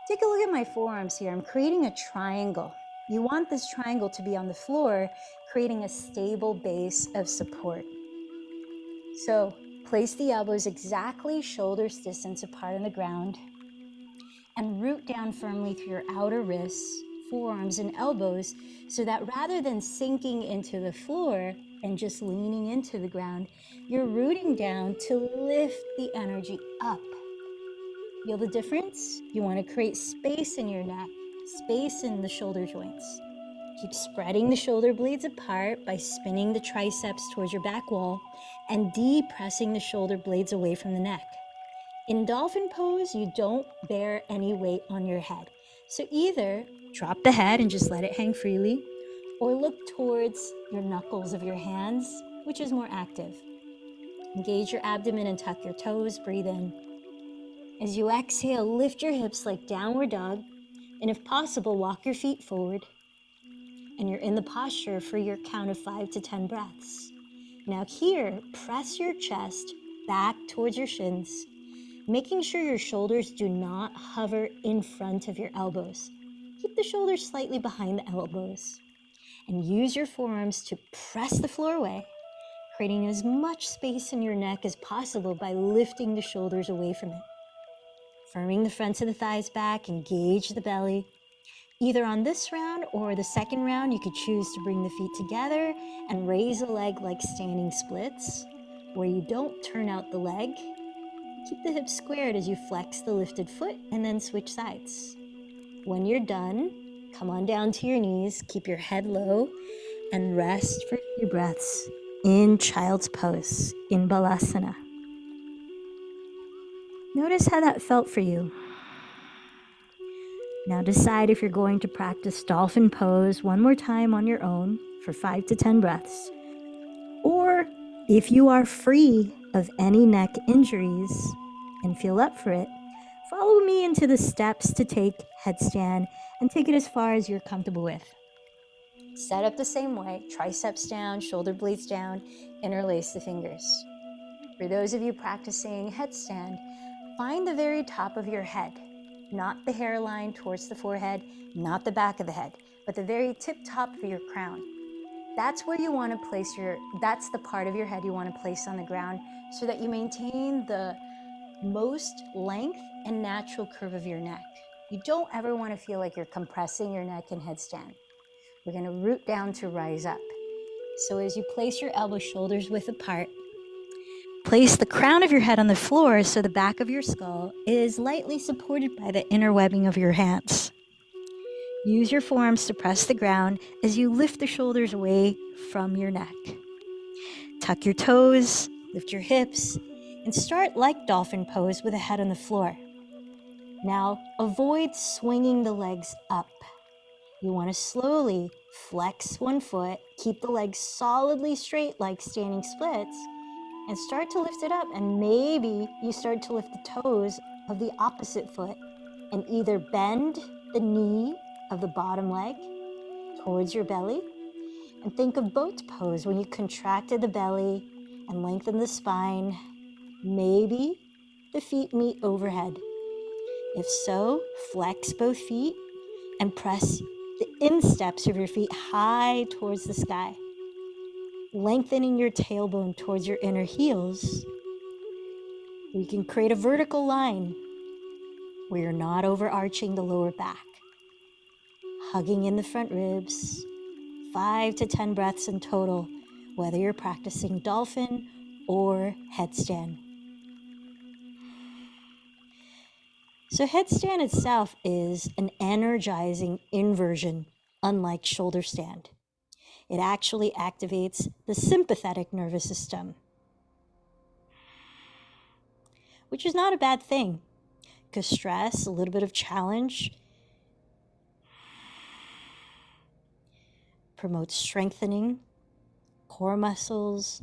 Take a look at my forearms here. I'm creating a triangle. You want this triangle to be on the floor, creating a stable base of support. So place the elbows exactly shoulders distance apart on the ground and root down firmly through your outer wrists, forearms, and elbows so that rather than sinking into the floor and just leaning into the ground, you're rooting down to lift the energy up. Feel the difference? You want to create space in your neck, space in the shoulder joints. Keep spreading the shoulder blades apart by spinning the triceps towards your back wall and depressing the shoulder blades away from the neck. In dolphin pose, you don't bear any weight on your head. So either drop the head and just let it hang freely, or look towards your knuckles of your hands, which is more active. Engage your abdomen and tuck your toes. Breathe in. As you exhale, lift your hips like downward dog, and if possible, walk your feet forward. And you're in the posture for your count of 5 to 10 breaths. Now here, press your chest back towards your shins, making sure your shoulders do not hover in front of your elbows. Keep the shoulders slightly behind the elbows. And use your forearms to press the floor away, creating as much space in your neck as possible by lifting the shoulders away from it. Firming the fronts of the thighs back, engage the belly. Either on this round or the second round, you could choose to bring the feet together and raise a leg like standing splits, where you don't turn out the leg. Keep the hips squared as you flex the lifted foot and then switch sides. When you're done, come on down to your knees, keep your head low, and rest for a few breaths in child's pose, in Balasana. Notice how that felt for you. Now decide if you're going to practice dolphin pose one more time on your own for 5 to 10 breaths, or if you are free of any neck injuries and feel up for it, follow me into the steps to take headstand and take it as far as you're comfortable with. Set up the same way, triceps down, shoulder blades down, interlace the fingers. For those of you practicing headstand, find the very top of your head, not the hairline towards the forehead, not the back of the head, but the very tip top of your crown. That's where you want to place that's the part of your head you want to place on the ground so that you maintain the most length and natural curve of your neck. You don't ever want to feel like you're compressing your neck in headstand. We're going to root down to rise up. So as you place your elbows shoulders width apart, Place the crown of your head on the floor so the back of your skull is lightly supported by the inner webbing of your hands. Use your forearms to press the ground as you lift the shoulders away from your neck. Tuck your toes, lift your hips, and start like dolphin pose with the head on the floor. Now, avoid swinging the legs up. You want to slowly flex one foot, keep the legs solidly straight like standing splits, and start to lift it up. And maybe you start to lift the toes of the opposite foot and either bend the knee of the bottom leg towards your belly. And think of boat pose when you contracted the belly and lengthened the spine. Maybe the feet meet overhead. If so, flex both feet and press the insteps of your feet high towards the sky, lengthening your tailbone towards your inner heels. You can create a vertical line where you're not overarching the lower back, hugging in the front ribs. 5 to 10 breaths in total, whether you're practicing dolphin or headstand. So headstand itself is an energizing inversion, unlike shoulder stand. It actually activates the sympathetic nervous system, which is not a bad thing, because stress, a little bit of challenge, promotes strengthening core muscles.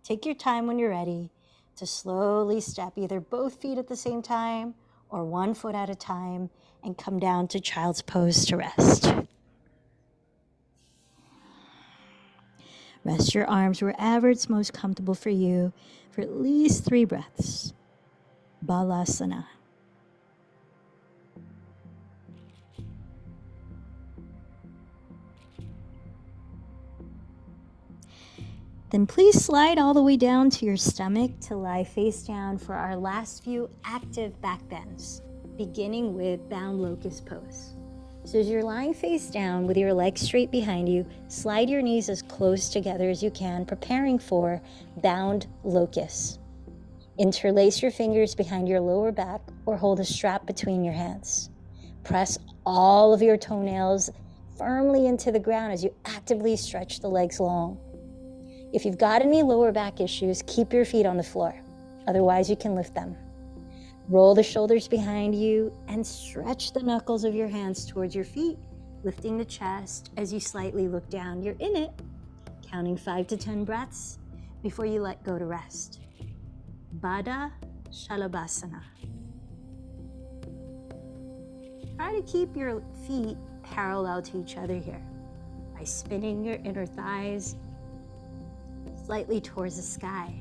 Take your time when you're ready to slowly step either both feet at the same time or one foot at a time and come down to child's pose to rest. Rest your arms wherever it's most comfortable for you for at least 3 breaths. Balasana. Then please slide all the way down to your stomach to lie face down for our last few active back bends, beginning with bound locust pose. So as you're lying face down with your legs straight behind you, slide your knees as close together as you can, preparing for bound locust. Interlace your fingers behind your lower back or hold a strap between your hands. Press all of your toenails firmly into the ground as you actively stretch the legs long. If you've got any lower back issues, keep your feet on the floor. Otherwise, you can lift them. Roll the shoulders behind you and stretch the knuckles of your hands towards your feet, lifting the chest as you slightly look down. You're in it, counting 5 to 10 breaths before you let go to rest. Baddha Shalabhasana. Try to keep your feet parallel to each other here by spinning your inner thighs slightly towards the sky.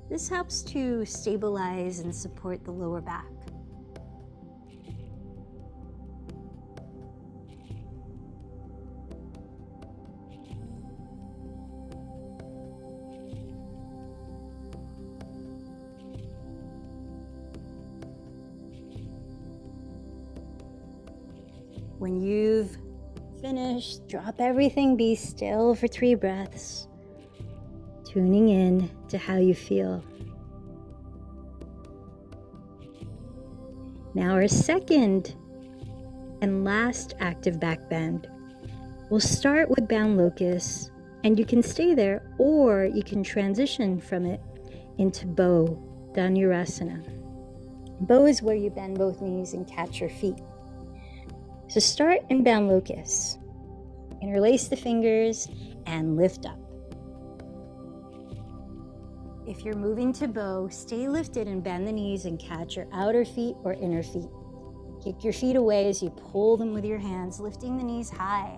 This helps to stabilize and support the lower back. When you've finished, drop everything, be still for 3 breaths. Tuning in to how you feel. Now our second and last active back bend. We'll start with bound locust, and you can stay there or you can transition from it into bow, Dhanurasana. Bow is where you bend both knees and catch your feet. So start in bound locust. Interlace the fingers and lift up. If you're moving to bow, stay lifted and bend the knees and catch your outer feet or inner feet. Kick your feet away as you pull them with your hands, lifting the knees high.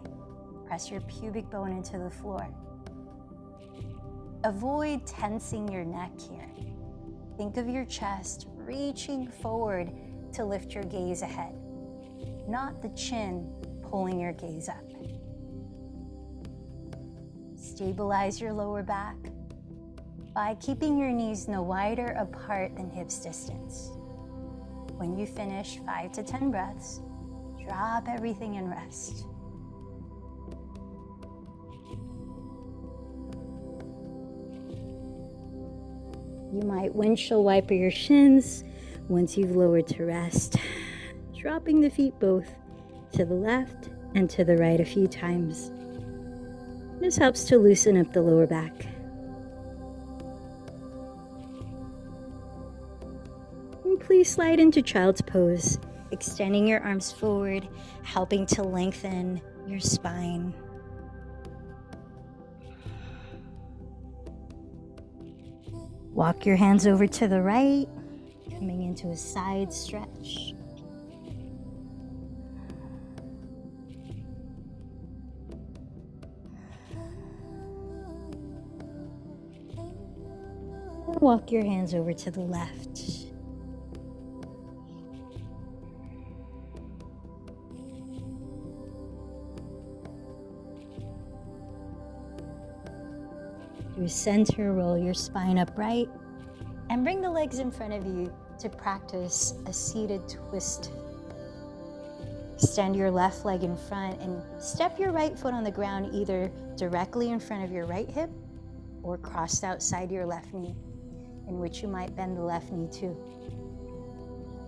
Press your pubic bone into the floor. Avoid tensing your neck here. Think of your chest reaching forward to lift your gaze ahead, not the chin pulling your gaze up. Stabilize your lower back by keeping your knees no wider apart than hips distance. When you finish 5 to 10 breaths, drop everything and rest. You might windshield wiper your shins once you've lowered to rest, dropping the feet both to the left and to the right a few times. This helps to loosen up the lower back. And please slide into child's pose, extending your arms forward, helping to lengthen your spine. Walk your hands over to the right, coming into a side stretch. And walk your hands over to the left. Through center, roll your spine upright and bring the legs in front of you to practice a seated twist. Extend your left leg in front and step your right foot on the ground either directly in front of your right hip or crossed outside your left knee, in which you might bend the left knee too.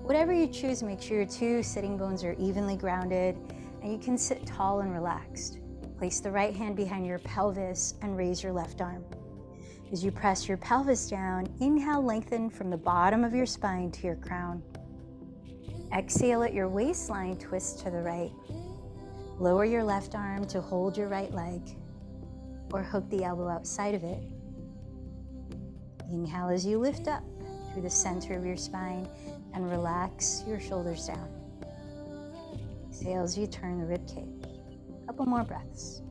Whatever you choose, make sure your two sitting bones are evenly grounded and you can sit tall and relaxed. Place the right hand behind your pelvis and raise your left arm. As you press your pelvis down, inhale, lengthen from the bottom of your spine to your crown. Exhale at your waistline, twist to the right. Lower your left arm to hold your right leg or hook the elbow outside of it. Inhale as you lift up through the center of your spine and relax your shoulders down. Exhale as you turn the rib cage. A couple more breaths.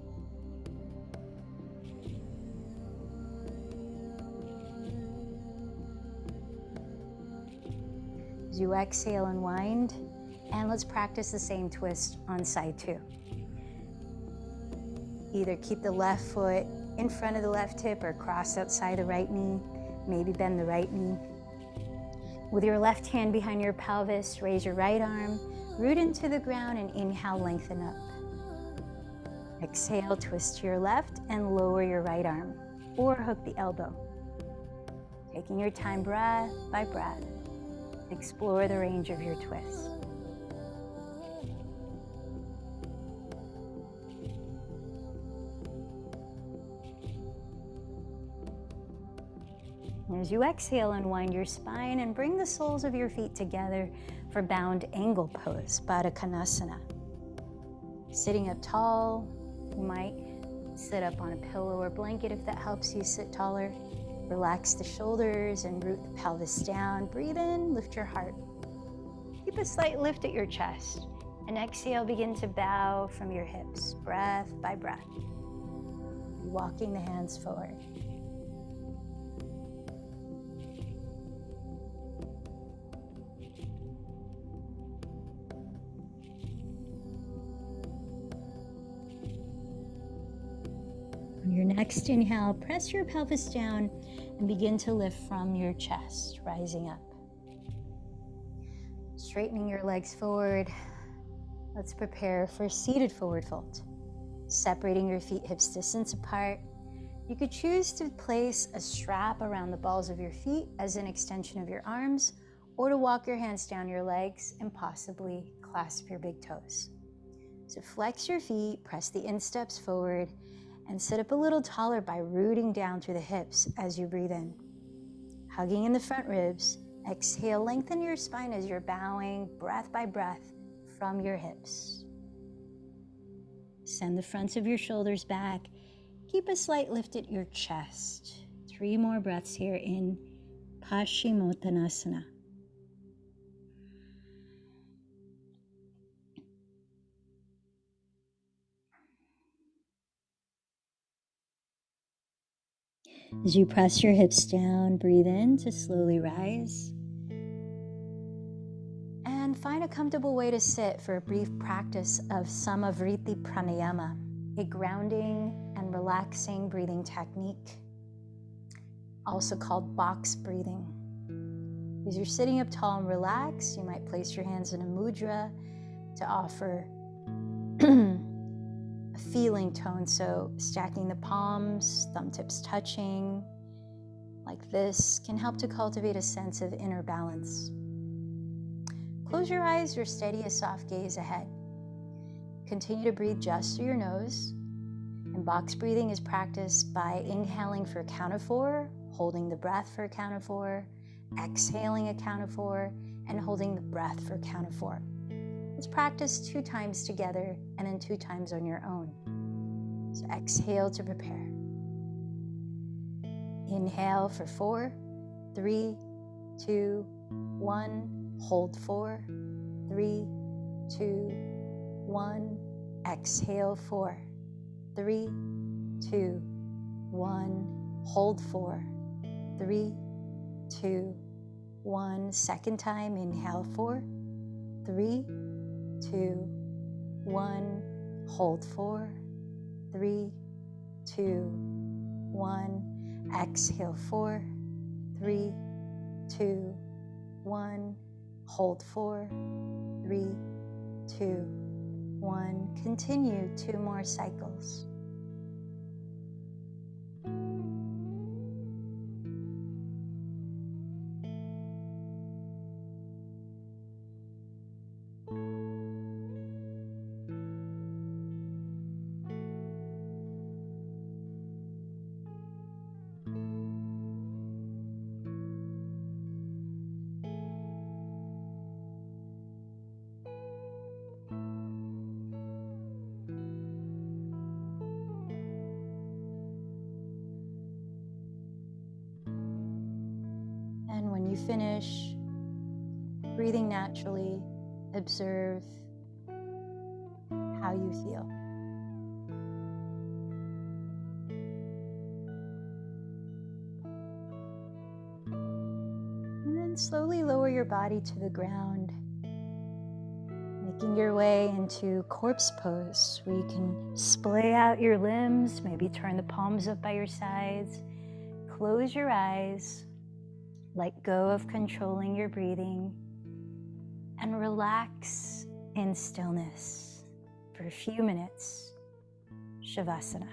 As you exhale, unwind, and let's practice the same twist on side two. Either keep the left foot in front of the left hip or cross outside the right knee. Maybe bend the right knee. With your left hand behind your pelvis, raise your right arm, root into the ground, and inhale, lengthen up. Exhale, twist to your left and lower your right arm or hook the elbow. Taking your time breath by breath, explore the range of your twist. As you exhale, unwind your spine and bring the soles of your feet together for bound angle pose, Baddha Konasana. Sitting up tall, you might sit up on a pillow or blanket if that helps you sit taller. Relax the shoulders and root the pelvis down. Breathe in, lift your heart. Keep a slight lift at your chest. And exhale, begin to bow from your hips, breath by breath. Walking the hands forward. On your next inhale, press your pelvis down and begin to lift from your chest, rising up. Straightening your legs forward. Let's prepare for seated forward fold. Separating your feet hips distance apart. You could choose to place a strap around the balls of your feet as an extension of your arms, or to walk your hands down your legs and possibly clasp your big toes. So flex your feet, press the insteps forward, and sit up a little taller by rooting down through the hips as you breathe in. Hugging in the front ribs, exhale, lengthen your spine as you're bowing breath by breath from your hips. Send the fronts of your shoulders back. Keep a slight lift at your chest. 3 more breaths here in Paschimottanasana. As you press your hips down, breathe in to slowly rise. And find a comfortable way to sit for a brief practice of Samavriti Pranayama, a grounding and relaxing breathing technique, also called box breathing. As you're sitting up tall and relaxed, you might place your hands in a mudra to offer a feeling tone, so stacking the palms, thumb tips touching, like this can help to cultivate a sense of inner balance. Close your eyes or steady a soft gaze ahead. Continue to breathe just through your nose. And box breathing is practiced by inhaling for a count of 4, holding the breath for a count of 4, exhaling a count of 4, and holding the breath for a count of 4. Let's practice 2 times together and then 2 times on your own. So exhale to prepare. Inhale for 4, 3, 2, 1. Hold 4, 3, 2, 1. Exhale 4, 3, 2, 1. Hold 4, 3, 2, 1. Second time, inhale 4, 3, 2, 1. Hold 4, 3, 2, 1. Exhale 4, 3, 2, 1. Hold 4, 3, 2, 1. Continue 2 more cycles. And when you finish breathing naturally, observe how you feel. And then slowly lower your body to the ground, making your way into corpse pose, where you can splay out your limbs, maybe turn the palms up by your sides, close your eyes, let go of controlling your breathing, and relax in stillness for a few minutes. Shavasana.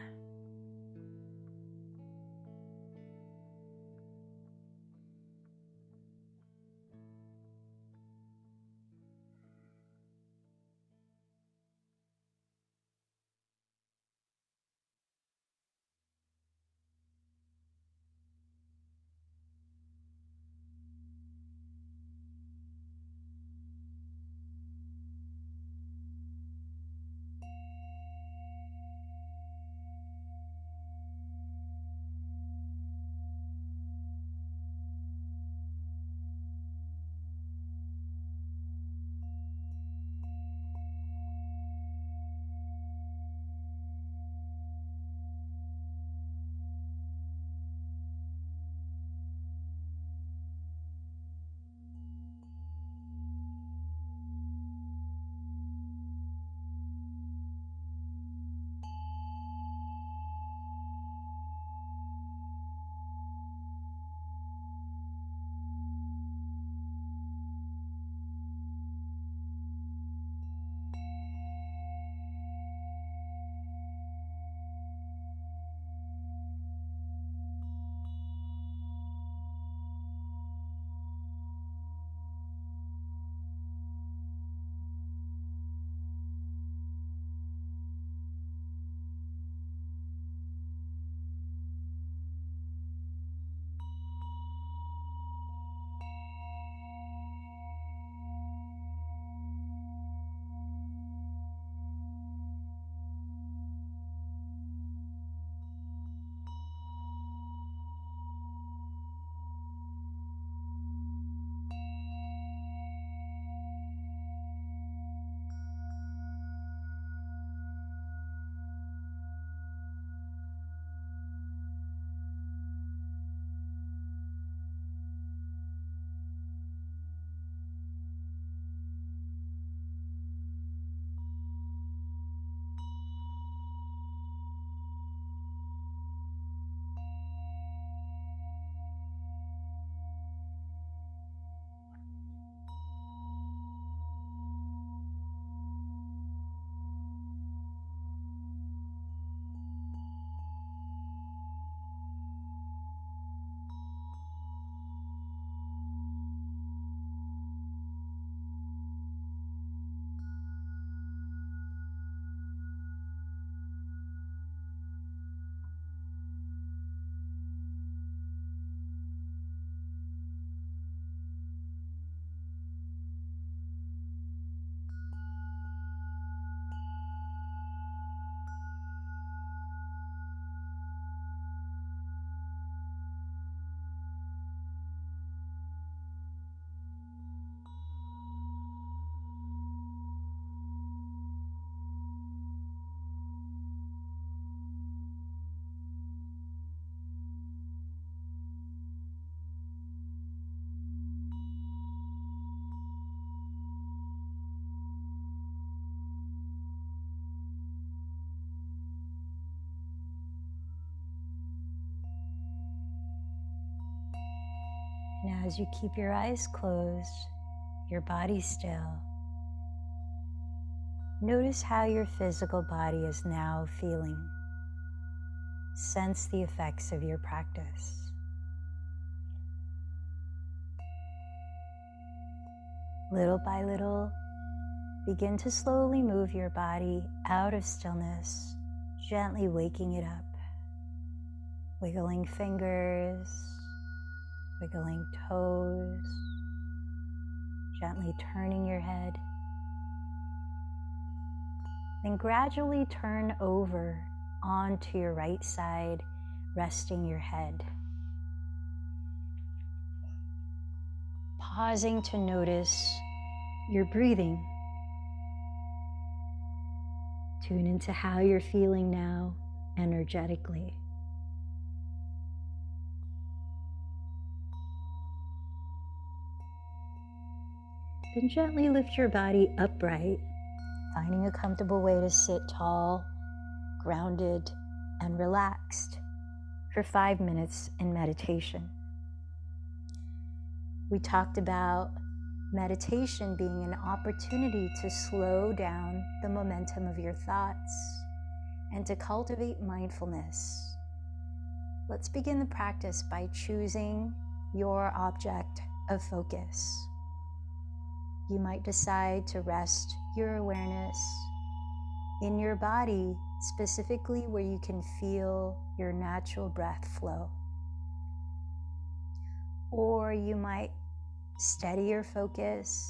Now, as you keep your eyes closed, your body still, notice how your physical body is now feeling. Sense the effects of your practice. Little by little, begin to slowly move your body out of stillness, gently waking it up. Wiggling fingers, wiggling toes, gently turning your head. Then gradually turn over onto your right side, resting your head. Pausing to notice your breathing. Tune into how you're feeling now energetically. Then gently lift your body upright, finding a comfortable way to sit tall, grounded, and relaxed for 5 minutes in meditation. We talked about meditation being an opportunity to slow down the momentum of your thoughts and to cultivate mindfulness. Let's begin the practice by choosing your object of focus. You might decide to rest your awareness in your body, specifically where you can feel your natural breath flow. Or you might steady your focus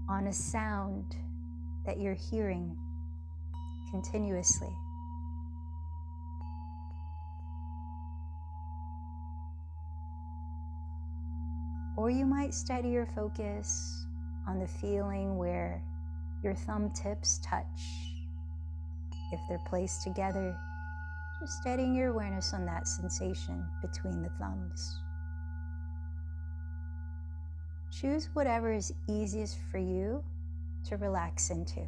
on a sound that you're hearing continuously. Or you might steady your focus on the feeling where your thumb tips touch. If they're placed together, just steadying your awareness on that sensation between the thumbs. Choose whatever is easiest for you to relax into.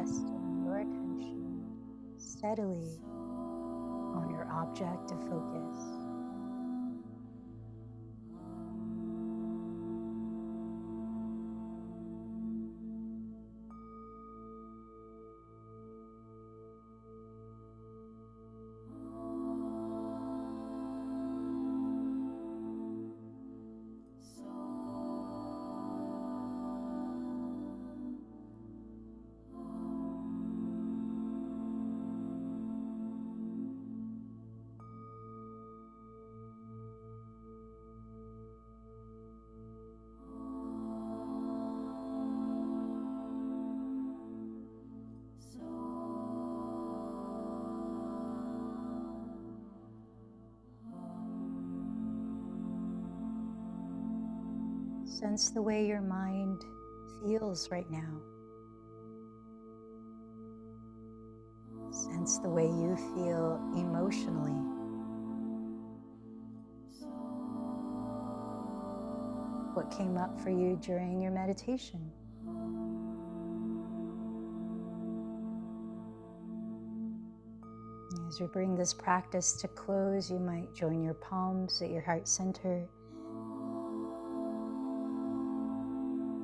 resting your attention steadily on your object of focus. Sense the way your mind feels right now. Sense the way you feel emotionally. What came up for you during your meditation? As we bring this practice to close, you might join your palms at your heart center,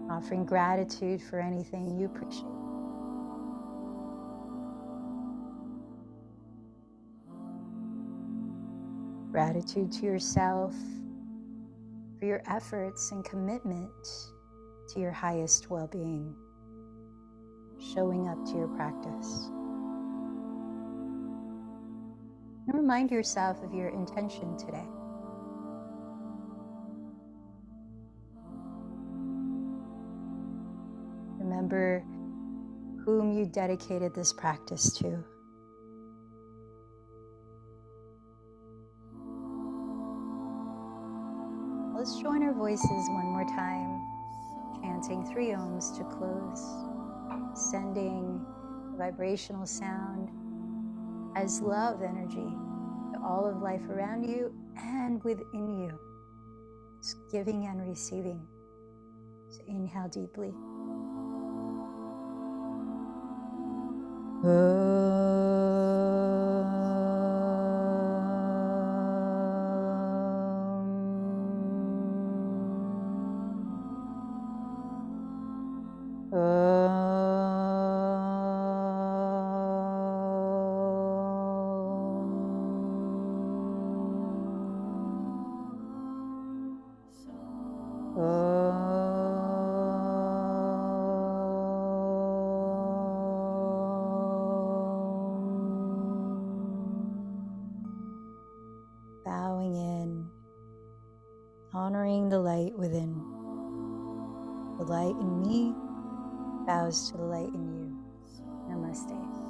offering gratitude for anything you appreciate. Gratitude to yourself for your efforts and commitment to your highest well-being, showing up to your practice. And remind yourself of your intention today. Remember whom you dedicated this practice to. Let's join our voices one more time, chanting 3 ohms to close, sending the vibrational sound as love energy to all of life around you and within you. Just giving and receiving. So inhale deeply. Bowing in, honoring the light within. The light in me bows to the light in you. Namaste.